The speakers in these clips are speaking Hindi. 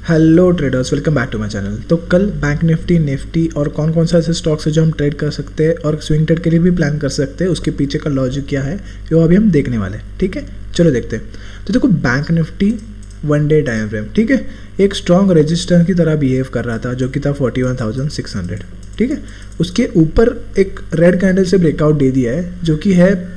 Hello traders, welcome back to my channel. तो कल बैंक निफ्टी और कौन कौन सा ऐसे स्टॉक्स है जो हम ट्रेड कर सकते हैं और स्विंग ट्रेड के लिए भी प्लान कर सकते हैं, उसके पीछे का लॉजिक क्या है वो अभी हम देखने वाले हैं। ठीक है, चलो देखते हैं। तो देखो, bank Nifty 1 day time frame, ठीक है, एक स्ट्रॉन्ग रेजिस्टेंस की तरह बिहेव कर रहा था जो कि था 41,600। ठीक है, उसके ऊपर एक रेड कैंडल से ब्रेकआउट दे दिया है जो कि है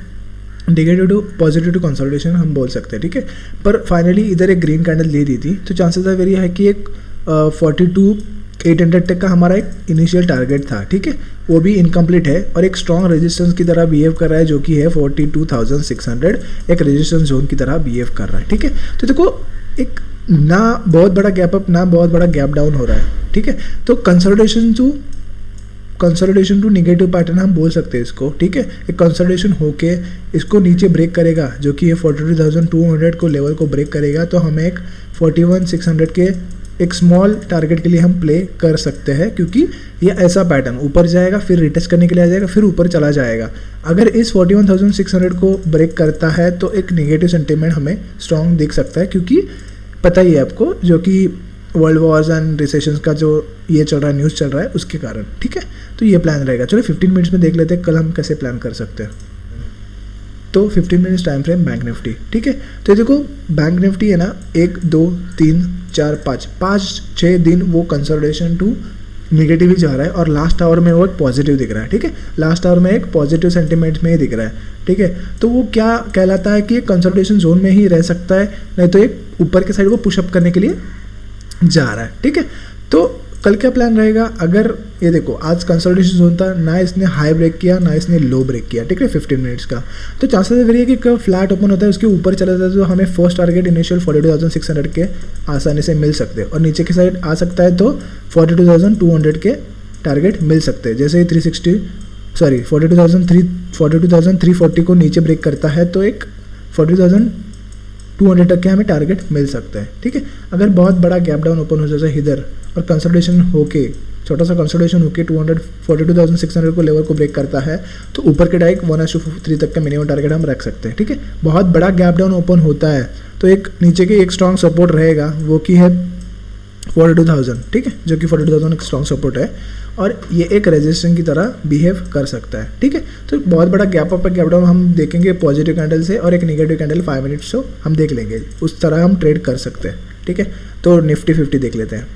negative to positive to consolidation हम बोल सकते हैं। ठीक है, पर फाइनली इधर एक ग्रीन कैंडल दे दी थी, तो चांसेस है वेरी है कि एक 42,800 तक का हमारा एक इनिशियल टारगेट था। ठीक है, वो भी इनकम्प्लीट है और एक स्ट्रॉन्ग रेजिस्टेंस की तरह बिहेव कर रहा है जो कि है 42,600, एक रेजिस्टेंस जोन की तरह बिहेव कर रहा है। ठीक है, तो देखो, एक ना बहुत बड़ा गैप अप ना बहुत बड़ा गैप डाउन हो रहा है। ठीक है, तो कंसोलिडेशन टू नेगेटिव पैटर्न हम बोल सकते हैं इसको। ठीक है, एक कंसोलिडेशन होके इसको नीचे ब्रेक करेगा जो कि ये 42,200 को लेवल को ब्रेक करेगा, तो हमें एक 41,600 के एक स्मॉल टारगेट के लिए हम प्ले कर सकते हैं, क्योंकि ये ऐसा पैटर्न ऊपर जाएगा फिर रिटेस्ट करने के लिए आ जाएगा फिर ऊपर चला जाएगा। अगर इस 41,600 को ब्रेक करता है तो एक नेगेटिव सेंटिमेंट हमें स्ट्रॉन्ग दिख सकता है, क्योंकि पता ही है आपको जो कि वर्ल्ड वॉर्स एंड रिसेशंस का जो ये चल रहा है, न्यूज़ चल रहा है, उसके कारण। ठीक है, तो ये प्लान रहेगा। चलो 15 मिनट्स में देख लेते हैं कल हम कैसे प्लान कर सकते हैं। तो 15 minutes time frame bank Nifty. ठीक है, तो देखो, बैंक निफ्टी है ना 1 2 3 4 5 6 दिन वो कंसोलिडेशन टू निगेटिव ही जा रहा है और लास्ट आवर में वो एक पॉजिटिव दिख रहा है। ठीक है, लास्ट आवर में एक पॉजिटिव सेंटिमेंट में ही दिख रहा है। ठीक है, तो वो क्या कहलाता है कि एक कंसोलिडेशन जोन में ही रह सकता है, नहीं तो एक ऊपर के साइड को पुशअप करने के लिए जा रहा है। ठीक है, तो कल क्या प्लान रहेगा? अगर ये देखो, आज कंसोलिडेशन जोन था, ना इसने हाई ब्रेक किया ना इसने लो ब्रेक किया। ठीक है, 15 मिनट्स का, तो चांसेस वेरी है कि कब फ्लैट ओपन होता है उसके ऊपर चला जाता है तो हमें फर्स्ट टारगेट इनिशियल 42,600 के आसानी से मिल सकते हैं और नीचे की साइड आ सकता है तो 42,200 के टारगेट मिल सकते हैं। जैसे ही 42,340 को नीचे ब्रेक करता है तो एक 42,200 तक के हमें टारगेट मिल सकता है। ठीक है, अगर बहुत बड़ा गैप डाउन ओपन हो जाता है इधर और कंसोलिडेशन होके, छोटा सा कंसोलिडेशन होके 42,600 को लेवल को ब्रेक करता है तो ऊपर के डायरेक्ट 1:3 तक का मिनिमम टारगेट हम रख सकते हैं। ठीक है, बहुत बड़ा गैप डाउन ओपन होता है तो एक नीचे के एक स्ट्रॉन्ग सपोर्ट रहेगा वो कि है 42,000। ठीक है, जो कि 42,000 एक स्ट्रॉन्ग सपोर्ट है और ये एक रेजिस्टेंस की तरह बिहेव कर सकता है। ठीक है, तो बहुत बड़ा गैप अप गैप डाउन हम देखेंगे पॉजिटिव कैंडल से और एक नेगेटिव कैंडल 5 मिनट्स से हम देख लेंगे, उस तरह हम ट्रेड कर सकते हैं। ठीक है, तो निफ्टी 50 देख लेते हैं।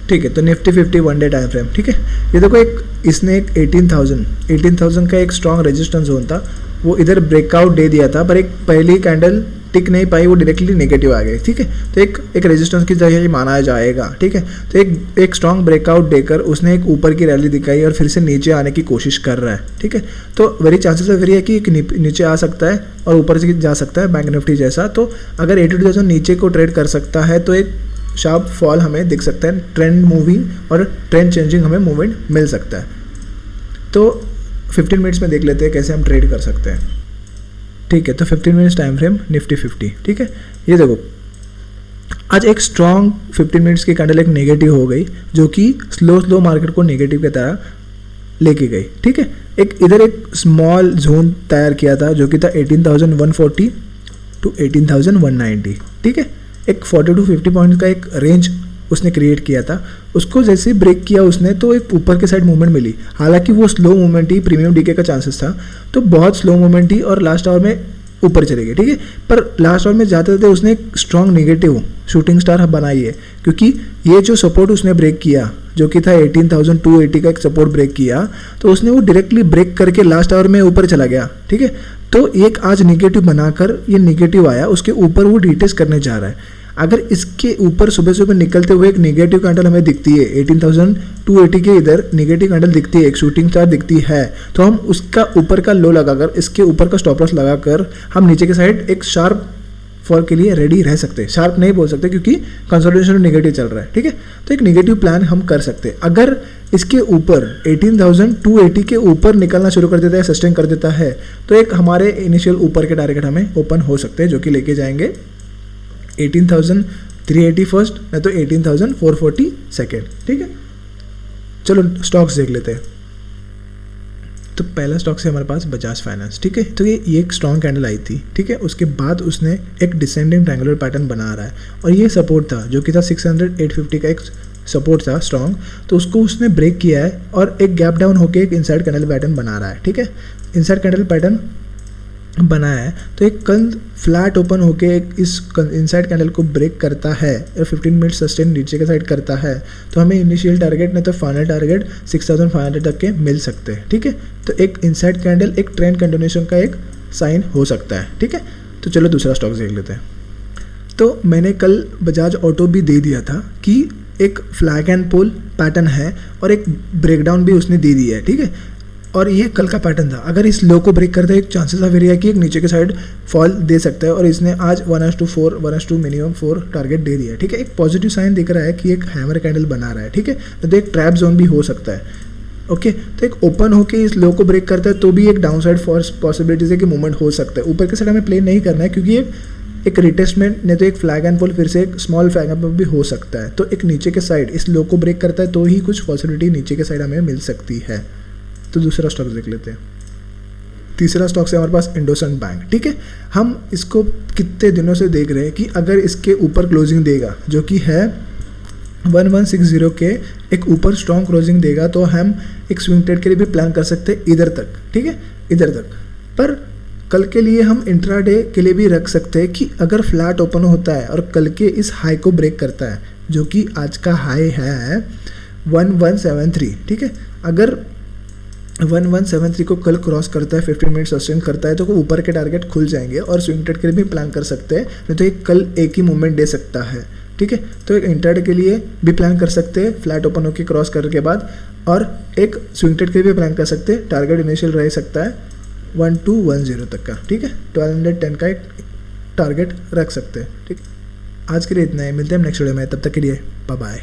ठीक है, तो निफ्टी 50 1 डे टाइम फ्रेम। ठीक है, ये देखो, एक इसने एक 18,000 का एक स्ट्रॉन्ग रेजिस्टेंस जोन था, वो इधर ब्रेकआउट दे दिया था पर एक पहली कैंडल टिक नहीं पाई, वो डायरेक्टली नेगेटिव आ गई। ठीक है, तो एक रेजिस्टेंस की तरह ही माना जाएगा। ठीक है, तो एक स्ट्रॉन्ग ब्रेकआउट देकर उसने एक ऊपर की रैली दिखाई और फिर से नीचे आने की कोशिश कर रहा है। ठीक है, तो वेरी चांसेस है वेरी है कि नीचे आ सकता है और ऊपर से जा सकता है बैंक निफ्टी जैसा। तो अगर 82,000 नीचे को ट्रेड कर सकता है तो एक शार्प फॉल हमें दिख सकता है, ट्रेंड मूविंग और ट्रेंड चेंजिंग हमें मूवमेंट मिल सकता है। तो 15 मिनट्स में देख लेते हैं कैसे हम ट्रेड कर सकते हैं। ठीक है, तो 15 मिनट्स टाइम फ्रेम निफ्टी 50। ठीक है, ये देखो, आज एक स्ट्रॉन्ग 15 मिनट्स की कैंडल एक नेगेटिव हो गई जो कि स्लो मार्केट को नेगेटिव की तरह लेके गई। ठीक है, इधर एक स्मॉल जोन तैयार किया था जो कि था 18,140 टू 18,190। ठीक है, एक 40 to 50 पॉइंट का एक रेंज उसने क्रिएट किया था, उसको जैसे ब्रेक किया उसने तो एक ऊपर के साइड मूवमेंट मिली। हालांकि वो स्लो मूवमेंट ही, प्रीमियम डीके का चांसेस था, तो बहुत स्लो मूवमेंट ही और लास्ट आवर में ऊपर चले गए। ठीक है, पर लास्ट आवर में जाते जाते उसने एक स्ट्रॉन्ग नेगेटिव शूटिंग स्टार बनाई है, क्योंकि ये जो सपोर्ट उसने ब्रेक किया जो कि था 18,280 का एक सपोर्ट ब्रेक किया, तो उसने वो डायरेक्टली ब्रेक करके लास्ट आवर में ऊपर चला गया। ठीक है, तो एक आज नेगेटिव बनाकर ये नेगेटिव आया, उसके ऊपर वो रिटेस्ट करने जा रहा है। अगर इसके ऊपर सुबह निकलते हुए एक नेगेटिव कैंडल हमें दिखती है 18,280 के इधर नेगेटिव कैंडल दिखती है, एक शूटिंग स्टार दिखती है, तो हम उसका ऊपर का लो लगाकर, इसके ऊपर का स्टॉप लॉस लगाकर हम नीचे के साइड एक शार्प फॉल के लिए रेडी रह सकते हैं। शार्प नहीं बोल सकते क्योंकि कंसोलिडेशन नेगेटिव चल रहा है। ठीक है, तो एक नेगेटिव प्लान हम कर सकते हैं। अगर इसके ऊपर 18,280 के ऊपर निकलना शुरू कर देता है, सस्टेन कर देता है, तो एक हमारे इनिशियल ऊपर के टारगेट हमें ओपन हो सकते हैं जो कि लेके जाएंगे 18,380 फर्स्ट, नहीं तो 18,440 सेकेंड। ठीक है, चलो स्टॉक्स देख लेते हैं। तो पहला स्टॉक से हमारे पास बजाज फाइनेंस, ठीक है। तो ये एक स्ट्रॉन्ग कैंडल आई थी, ठीक है। उसके बाद उसने एक डिसेंडिंग ट्रायंगुलर पैटर्न बना रहा है और ये सपोर्ट था जो कि था 600-850 का एक सपोर्ट था स्ट्रॉन्ग, तो उसको उसने ब्रेक किया है और एक गैप डाउन होकर एक इनसाइड कैंडल पैटर्न बना रहा है, ठीक है। इनसाइड कैंडल पैटर्न बनाया है तो एक कल फ्लैट ओपन होके एक इस इनसाइड कैंडल को ब्रेक करता है और 15 मिनट सस्टेन नीचे के साइड करता है, तो हमें इनिशियल टारगेट नहीं तो फाइनल टारगेट 6500 तक के मिल सकते हैं, ठीक है। तो एक इनसाइड कैंडल एक ट्रेंड कंटिन्यूएशन का एक साइन हो सकता है, ठीक है। तो चलो दूसरा स्टॉक देख लेते हैं। तो मैंने कल बजाज ऑटो भी दे दिया था कि एक फ्लैग एंड पोल पैटर्न है और एक ब्रेकडाउन भी उसने दे दिया है, ठीक है। और ये कल का पैटर्न था, अगर इस लो को ब्रेक करते हैं एक चांसेस ऑफ एरिया कि एक नीचे के साइड फॉल दे सकता है और इसने आज 1:4 1:2 मिनिमम 4 टारगेट दे दिया है, ठीक है। एक पॉजिटिव साइन दिख रहा है कि एक हैमर कैंडल बना रहा है, ठीक है। तो एक ट्रैप जोन भी हो सकता है, ओके। तो एक ओपन होके इस लो को ब्रेक करता है तो भी एक डाउन साइड पॉसिबिलिटीज है कि मूवमेंट हो सकता है। ऊपर के साइड हमें प्ले नहीं करना है क्योंकि एक रिटेस्टमेंट नहीं तो एक फ्लैग एंड पोल फिर से एक स्मॉल फ्लैग एंड पोल भी हो सकता है। तो एक नीचे के साइड इस लो को ब्रेक करता है तो ही कुछ पॉसिबिलिटी नीचे के साइड हमें मिल सकती है। तो दूसरा स्टॉक देख लेते हैं। तीसरा स्टॉक से हमारे पास इंडोसंड बैंक, ठीक है। हम इसको कितने दिनों से देख रहे हैं कि अगर इसके ऊपर क्लोजिंग देगा जो कि है 1160 के एक ऊपर स्ट्रॉन्ग क्लोजिंग देगा तो हम एक स्विंग ट्रेड के लिए भी प्लान कर सकते हैं इधर तक, ठीक है, इधर तक। पर कल के लिए हम इंट्राडे के लिए भी रख सकते हैं कि अगर फ्लैट ओपन होता है और कल के इस हाई को ब्रेक करता है जो कि आज का हाई है 1173, ठीक है। अगर 1173 को कल क्रॉस करता है 15 मिनट सस्टेन करता है तो ऊपर के टारगेट खुल जाएंगे और स्विंग ट्रेड के लिए भी प्लान कर सकते हैं, नहीं तो एक कल एक ही मूवमेंट दे सकता है, ठीक है। तो एक इंट्राडे के लिए भी प्लान कर सकते हैं फ्लैट ओपन होकर क्रॉस करने के बाद, और एक स्विंग ट्रेड के लिए भी प्लान कर सकते हैं। टारगेट इनिशियल रह सकता है 1210 तक का, ठीक है। 1210 का एक टारगेट रख सकते हैं, ठीक। आज के लिए इतना ही, मिलते हैं नेक्स्ट वीडियो में, तब तक के लिए बाय बाय।